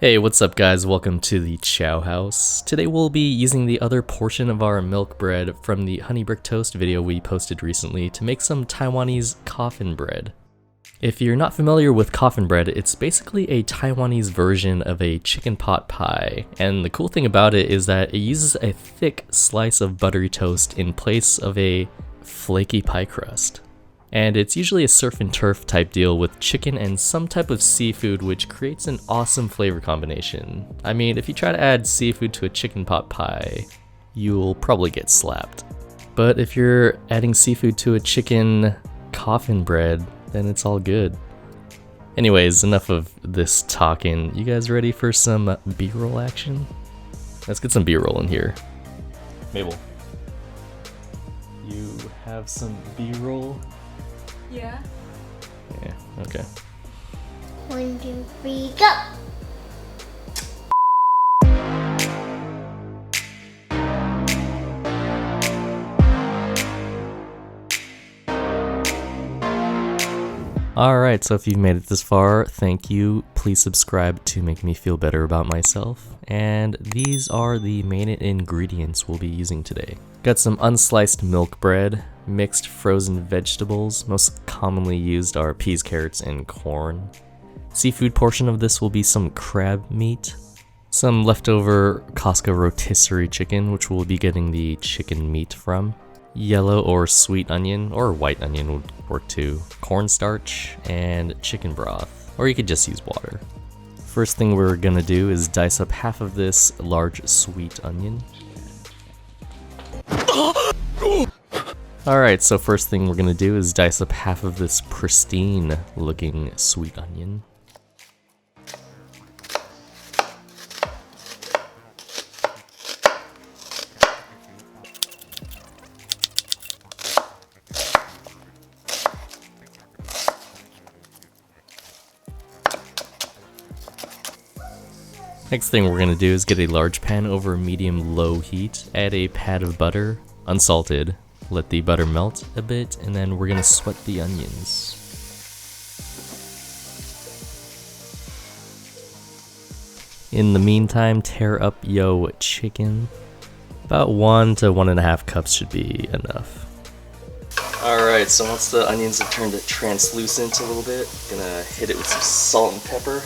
Hey, what's up guys? Welcome to the Chow House. Today we'll be using the other portion of our milk bread from the honey brick toast video we posted recently to make some Taiwanese coffin bread. If you're not familiar with coffin bread, it's basically a Taiwanese version of a chicken pot pie, and the cool thing about it is that it uses a thick slice of buttery toast in place of a flaky pie crust. And it's usually a surf and turf type deal with chicken and some type of seafood, which creates an awesome flavor combination. I mean, if you try to add seafood to a chicken pot pie, you'll probably get slapped. But if you're adding seafood to a chicken coffin bread, then it's all good. Anyways, enough of this talking. You guys ready for some B-roll action? Let's get some B-roll in here. Mabel, you have some B-roll? Yeah. Yeah, okay. 1, 2, 3, go! Alright, so if you've made it this far, thank you. Please subscribe to make me feel better about myself. And these are the main ingredients we'll be using today. Got some unsliced milk bread, mixed frozen vegetables, most commonly used are peas, carrots, and corn. Seafood portion of this will be some crab meat, some leftover Costco rotisserie chicken, which we'll be getting the chicken meat from, yellow or sweet onion, or white onion would work too, cornstarch, and chicken broth, or you could just use water. First thing we're gonna do is dice up half of this large sweet onion. Alright, so first thing we're gonna do is dice up half of this pristine looking sweet onion. Next thing we're gonna do is get a large pan over medium-low heat, add a pat of butter, unsalted, let the butter melt a bit, and then we're gonna sweat the onions. In the meantime, tear up yo chicken. About 1 to 1.5 cups should be enough. Alright, so once the onions have turned translucent a little bit, gonna hit it with some salt and pepper.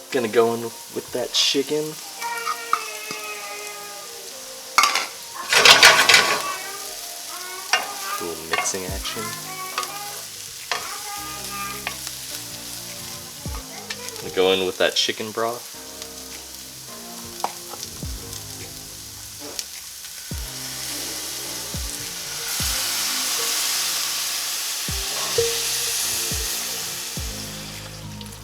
Gonna go in with that chicken. A little mixing action. Gonna go in with that chicken broth.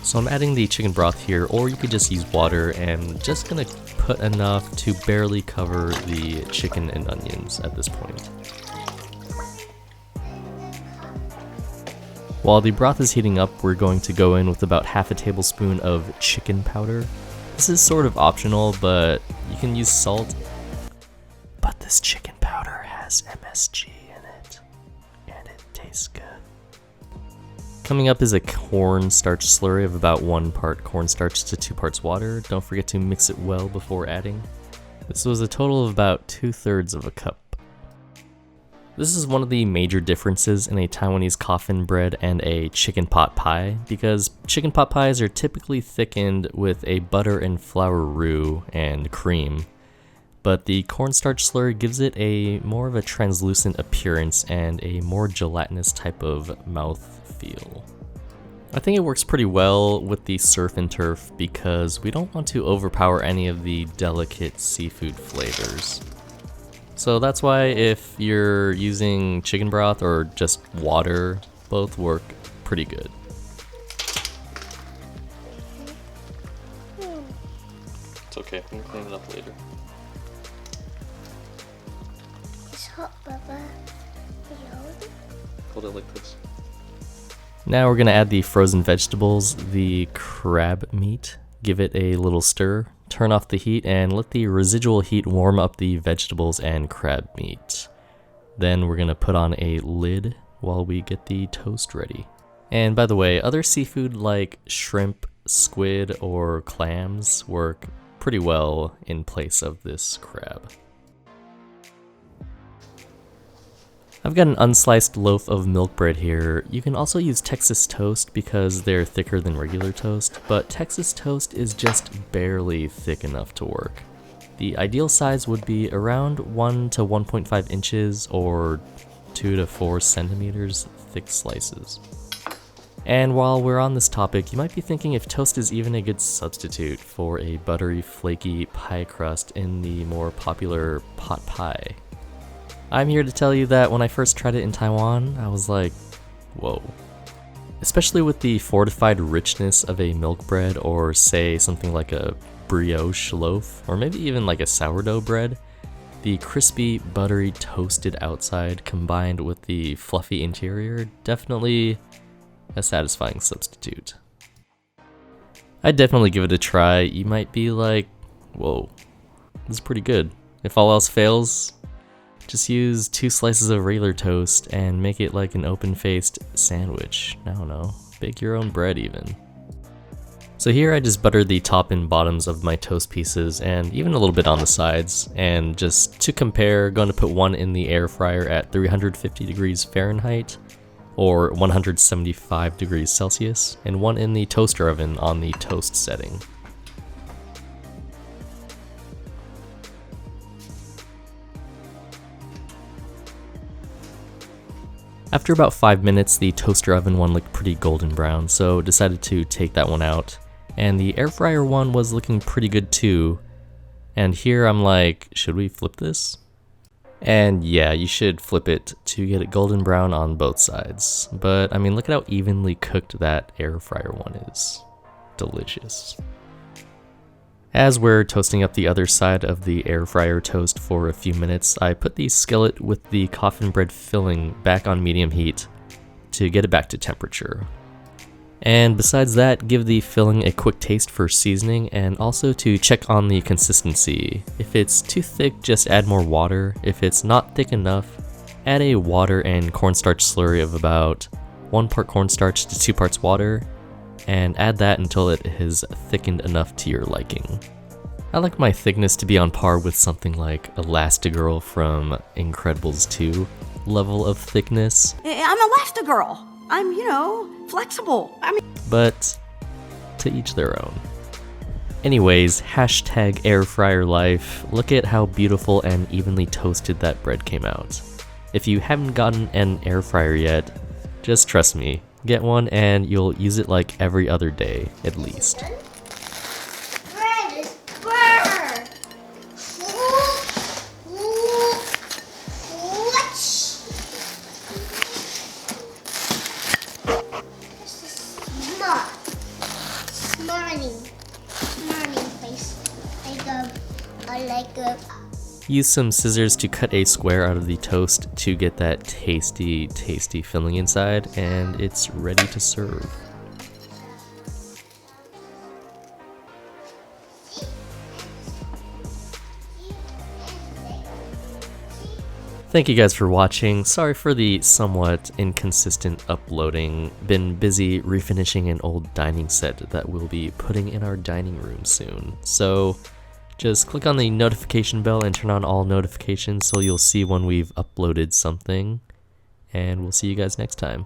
So I'm adding the chicken broth here, or you could just use water, and just gonna put enough to barely cover the chicken and onions at this point. While the broth is heating up, we're going to go in with about half a tablespoon of chicken powder. This is sort of optional, but you can use salt. But this chicken powder has MSG in it, and it tastes good. Coming up is a cornstarch slurry of about 1 part cornstarch to 2 parts water. Don't forget to mix it well before adding. This was a total of about 2/3 of a cup. This is one of the major differences in a Taiwanese coffin bread and a chicken pot pie, because chicken pot pies are typically thickened with a butter and flour roux and cream. But the cornstarch slurry gives it a more of a translucent appearance and a more gelatinous type of mouth feel. I think it works pretty well with the surf and turf because we don't want to overpower any of the delicate seafood flavors. So that's why if you're using chicken broth or just water, both work pretty good. It's okay, I can clean it up later. It's hot, Baba. Hold it like this. Now we're gonna add the frozen vegetables, the crab meat, give it a little stir, turn off the heat and let the residual heat warm up the vegetables and crab meat. Then we're gonna put on a lid while we get the toast ready. And by the way, other seafood like shrimp, squid, or clams work pretty well in place of this crab. I've got an unsliced loaf of milk bread here. You can also use Texas toast because they're thicker than regular toast, but Texas toast is just barely thick enough to work. The ideal size would be around 1 to 1.5 inches or 2 to 4 centimeters thick slices. And while we're on this topic, you might be thinking if toast is even a good substitute for a buttery, flaky pie crust in the more popular pot pie. I'm here to tell you that when I first tried it in Taiwan, I was like, whoa. Especially with the fortified richness of a milk bread, or say something like a brioche loaf, or maybe even like a sourdough bread, the crispy, buttery, toasted outside combined with the fluffy interior, definitely a satisfying substitute. I'd definitely give it a try. You might be like, whoa, this is pretty good. If all else fails, just use 2 slices of regular toast and make it like an open-faced sandwich. I don't know, bake your own bread even. So here I just buttered the top and bottoms of my toast pieces and even a little bit on the sides. And just to compare, going to put one in the air fryer at 350 degrees Fahrenheit or 175 degrees Celsius, and one in the toaster oven on the toast setting. After about 5 minutes, the toaster oven one looked pretty golden brown, so decided to take that one out. And the air fryer one was looking pretty good too. And here I'm like, should we flip this? And yeah, you should flip it to get it golden brown on both sides. But I mean, look at how evenly cooked that air fryer one is. Delicious. As we're toasting up the other side of the air fryer toast for a few minutes, I put the skillet with the coffin bread filling back on medium heat to get it back to temperature. And besides that, give the filling a quick taste for seasoning and also to check on the consistency. If it's too thick, just add more water. If it's not thick enough, add a water and cornstarch slurry of about 1 part cornstarch to 2 parts water, and add that until it is thickened enough to your liking. I like my thickness to be on par with something like Elastigirl from Incredibles 2 level of thickness. I'm Elastigirl. I'm, flexible. But to each their own. Anyways, hashtag air fryer life. Look at how beautiful and evenly toasted that bread came out. If you haven't gotten an air fryer yet, just trust me, get one and you'll use it like every other day, at least. Bread is burnt. This is smart. Smarting face. I like a Use some scissors to cut a square out of the toast to get that tasty, tasty filling inside, and it's ready to serve. Thank you guys for watching. Sorry for the somewhat inconsistent uploading. Been busy refinishing an old dining set that we'll be putting in our dining room soon. So just click on the notification bell and turn on all notifications so you'll see when we've uploaded something. And we'll see you guys next time.